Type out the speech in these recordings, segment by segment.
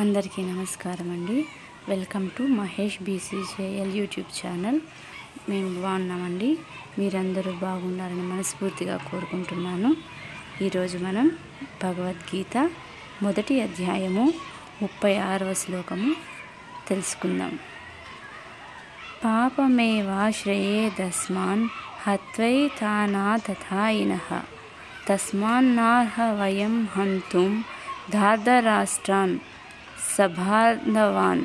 అందరికీ నమస్కారం అండి. Welcome to Mahesh BCJL YouTube channel. మేము బాగున్నామండి. మీరందరూ బాగున్నారని మనస్ఫూర్తిగా కోరుకుంటున్నాను. ఈరోజు మనం భగవద్గీత మొదటి అధ్యాయము 36వ శ్లోకము తెలుసుకుందాం. పాపమేవాశ్రయేదస్మాన్ హత్వైతానాతథాయినః తస్మాన్నార్హ వయం హంతుం ధార్తరాష్ట్రాన్ సబాంధవాన్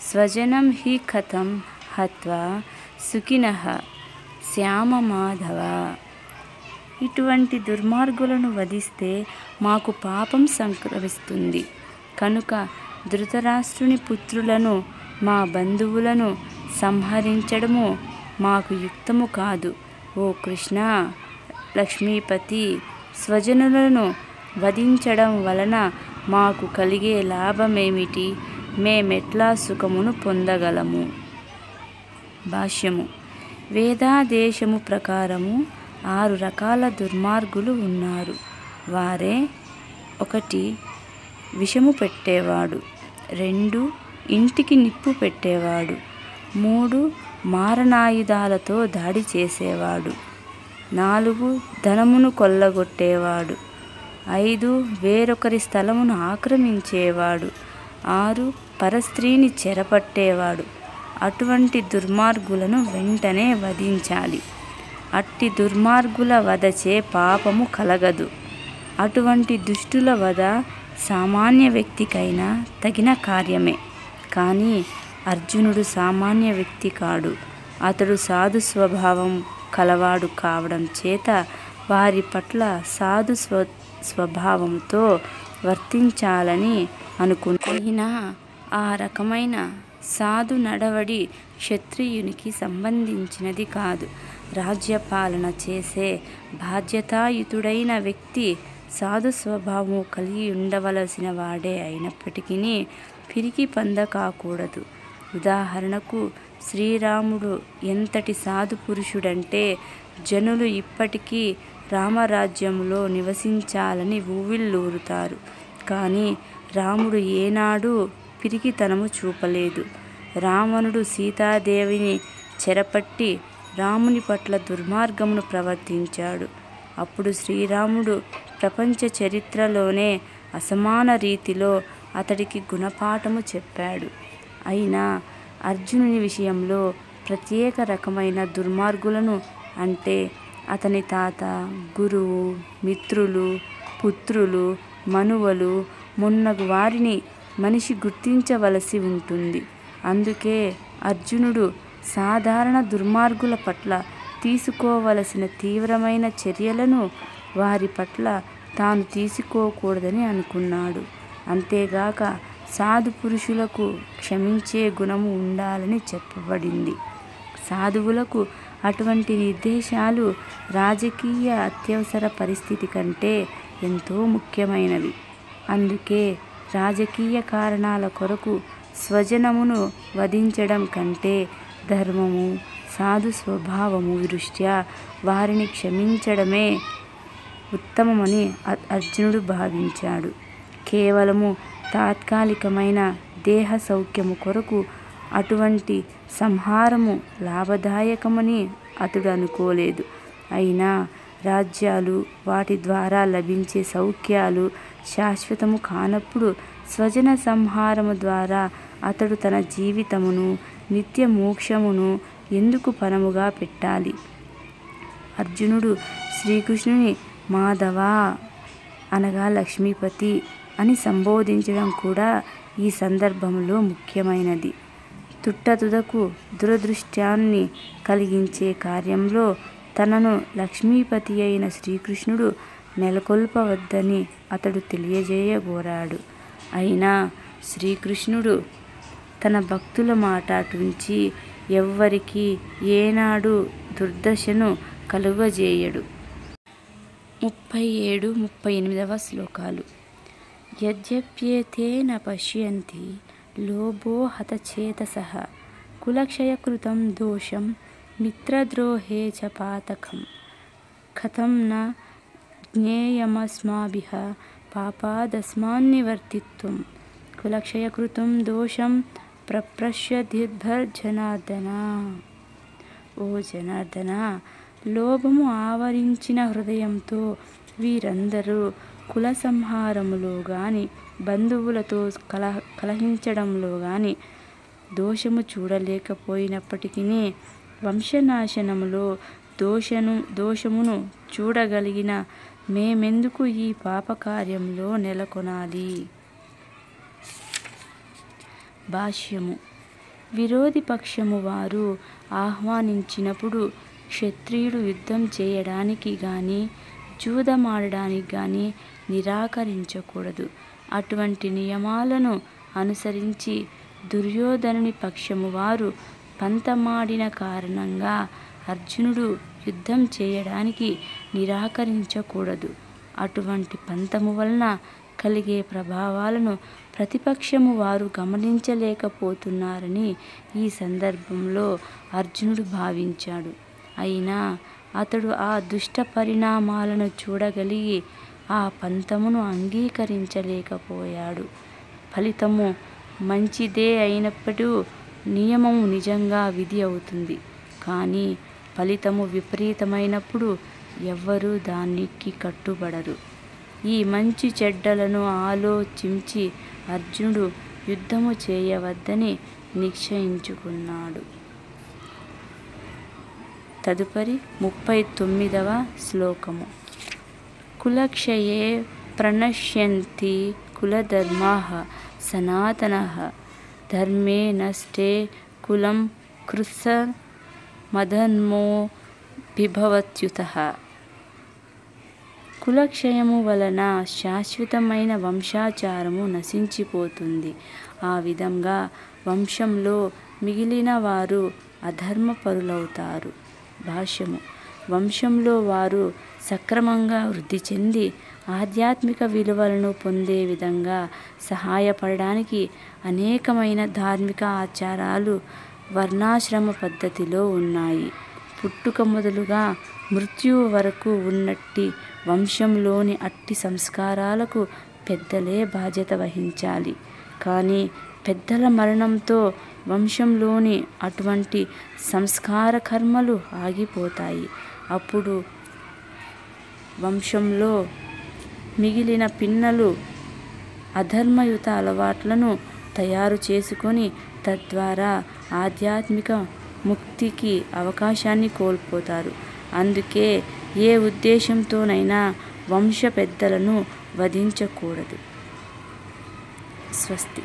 స్వజనం హి కథం హత్వా సుఖినః శ్యామ మాధవ. ఇటువంటి దుర్మార్గులను వధిస్తే మాకు పాపం సంక్రమిస్తుంది కనుక ధృతరాష్ట్రుని పుత్రులను, మా బంధువులను సంహరించడము మాకు యుక్తము కాదు. ఓ కృష్ణ, లక్ష్మీపతి, స్వజనులను వధించడం వలన మాకు కలిగే లాభమేమిటి? మేమెట్లా సుఖమును పొందగలము? భాష్యము. వేదాదేశము ప్రకారము 6 రకాల దుర్మార్గులు ఉన్నారు. వారే: 1 విషము పెట్టేవాడు, 2 ఇంటికి నిప్పు పెట్టేవాడు, 3 మారణాయుధాలతో దాడి చేసేవాడు, 4 ధనమును కొల్లగొట్టేవాడు, 5 వేరొకరి స్థలమును ఆక్రమించేవాడు, 6 పరస్త్రీని చెరపట్టేవాడు. అటువంటి దుర్మార్గులను వెంటనే వధించాలి. అట్టి దుర్మార్గుల వధచే పాపము కలగదు. అటువంటి దుష్టుల వధ సామాన్య వ్యక్తికైనా తగిన కార్యమే. కానీ అర్జునుడు సామాన్య వ్యక్తి కాడు. అతడు సాధు స్వభావం కలవాడు కావడం చేత వారి పట్ల సాధు స్వభావంతో వర్తించాలని అనుకున్నా ఆ రకమైన సాధు నడవడి క్షత్రియునికి సంబంధించినది కాదు. రాజ్యపాలన చేసే బాధ్యతాయుతుడైన వ్యక్తి సాధు స్వభావం కలిగి ఉండవలసిన వాడే అయినప్పటికీ పిరికి పంద కాకూడదు. ఉదాహరణకు శ్రీరాముడు ఎంతటి సాధు పురుషుడంటే జనులు ఇప్పటికీ రామరాజ్యంలో నివసించాలని ఊవిళ్ళూరుతారు. కానీ రాముడు ఏనాడు పిరికితనము చూపలేదు. రావణుడు సీతాదేవిని చెరపట్టి రాముని పట్ల దుర్మార్గమును ప్రవర్తించాడు. అప్పుడు శ్రీరాముడు ప్రపంచ చరిత్రలోనే అసమాన రీతిలో అతడికి గుణపాఠము చెప్పాడు. అయినా అర్జునుని విషయంలో ప్రత్యేక రకమైన దుర్మార్గులను, అంటే అతని తాత, గురువు, మిత్రులు, పుత్రులు, మనువలు మున్నగు వారిని మనిషి గుర్తించవలసి ఉంటుంది. అందుకే అర్జునుడు సాధారణ దుర్మార్గుల పట్ల తీసుకోవలసిన తీవ్రమైన చర్యలను వారి పట్ల తాను తీసుకోకూడదని అనుకున్నాడు. అంతేగాక సాధు పురుషులకు క్షమించే గుణము ఉండాలని చెప్పబడింది. సాధువులకు అటువంటి నిర్దేశాలు రాజకీయ అత్యవసర పరిస్థితి కంటే ఎంతో ముఖ్యమైనవి. అందుకే రాజకీయ కారణాల కొరకు స్వజనమును వధించడం కంటే ధర్మము, సాధు స్వభావము దృష్ట్యా వారిని క్షమించడమే ఉత్తమమని అర్జునుడు భావించాడు. కేవలము తాత్కాలికమైన దేహ సౌఖ్యము కొరకు అటువంటి సంహారము లాభదాయకమని అతడు అనుకోలేదు. అయినా రాజ్యాలు, వాటి ద్వారా లభించే సౌఖ్యాలు శాశ్వతము కానప్పుడు స్వజన సంహారము ద్వారా అతడు తన జీవితమును, నిత్య మోక్షమును ఎందుకు పణముగా పెట్టాలి? అర్జునుడు శ్రీకృష్ణుని మాధవా అనగా లక్ష్మీపతి అని సంబోధించడం కూడా ఈ సందర్భంలో ముఖ్యమైనది. తుట్టతుదకు దురదృష్టాన్ని కలిగించే కార్యంలో తనను లక్ష్మీపతి అయిన శ్రీకృష్ణుడు నెలకొల్పవద్దని అతడు తెలియజేయగోరాడు. అయినా శ్రీకృష్ణుడు తన భక్తుల మాట అటుంచి ఎవ్వరికీ ఏనాడు దుర్దశను కలుగజేయడు. 37-38వ శ్లోకాలు. యద్యప్యేతే న పశ్యంతి లోభో హతచేతసః కులక్షయకృతం దోషం మిత్రద్రోహే చ పాతకం కథం న జ్ఞేయమస్మాభిః పాపాదస్మాన్నివర్తిత్వం కులక్షయకృతం దోషం ప్రప్రశ్యద్భిర్జనార్దన. ఓ జనార్దన, లోభము ఆవరించిన హృదయంతో వీరందరూ కుల సంహారములో గాని బంధువులతో కలహించడంలో గాని దోషము చూడలేకపోయినప్పటికీ వంశనాశనములో దోషమును చూడగలిగిన మేమెందుకు ఈ పాపకార్యంలో నెలకొనాలి? భాష్యము. విరోధి పక్షము వారు ఆహ్వానించినప్పుడు క్షత్రియుడు యుద్ధం చేయడానికి గాని జూదమాడడానికి గాని నిరాకరించకూడదు. అటువంటి నియమాలను అనుసరించి దుర్యోధనుని పక్షము వారు పంతమాడిన కారణంగా అర్జునుడు యుద్ధం చేయడానికి నిరాకరించకూడదు. అటువంటి పంతము వలన కలిగే ప్రభావాలను ప్రతిపక్షము వారు గమనించలేకపోతున్నారని ఈ సందర్భంలో అర్జునుడు భావించాడు. అయినా అతడు ఆ దుష్ట పరిణామాలను చూడగలిగి ఆ పంతమును అంగీకరించలేకపోయాడు. ఫలితము మంచిదే అయినప్పుడు నియమము నిజంగా విధి అవుతుంది. కానీ ఫలితము విపరీతమైనప్పుడు ఎవ్వరూ దానికి కట్టుబడరు. ఈ మంచి చెడ్డలను ఆలోచించి అర్జునుడు యుద్ధము చేయవద్దని నిశ్చయించుకున్నాడు. తదుపరి 39వ శ్లోకము. కులక్షయే ప్రణశ్యంతి కులధర్మాః సనాతనః ధర్మే నష్టే కులం కృత్స్నమధర్మో బిభవత్యుతః. కులక్షయము వలన శాశ్వతమైన వంశాచారము నశించిపోతుంది. ఆ విధంగా వంశంలో మిగిలిన వారు అధర్మపరులవుతారు. భాష్యము. వంశంలో వారు సక్రమంగా వృద్ధి చెంది ఆధ్యాత్మిక విలువలను పొందే విధంగా సహాయపడడానికి అనేకమైన ధార్మిక ఆచారాలు వర్ణాశ్రమ పద్ధతిలో ఉన్నాయి. పుట్టుక మొదలుగా మృత్యువు వరకు ఉన్నట్టి వంశంలోని అట్టి సంస్కారాలకు పెద్దలే బాధ్యత వహించాలి. కానీ పెద్దల మరణంతో వంశంలోని అటువంటి సంస్కార కర్మలు ఆగిపోతాయి. అప్పుడు వంశంలో మిగిలిన పిన్నలు అధర్మయుత అలవాట్లను తయారు చేసుకొని తద్వారా ఆధ్యాత్మిక ముక్తికి అవకాశాన్ని కోల్పోతారు. అందుకే ఏ ఉద్దేశంతోనైనా వంశ పెద్దలను వధించకూడదు. స్వస్తి.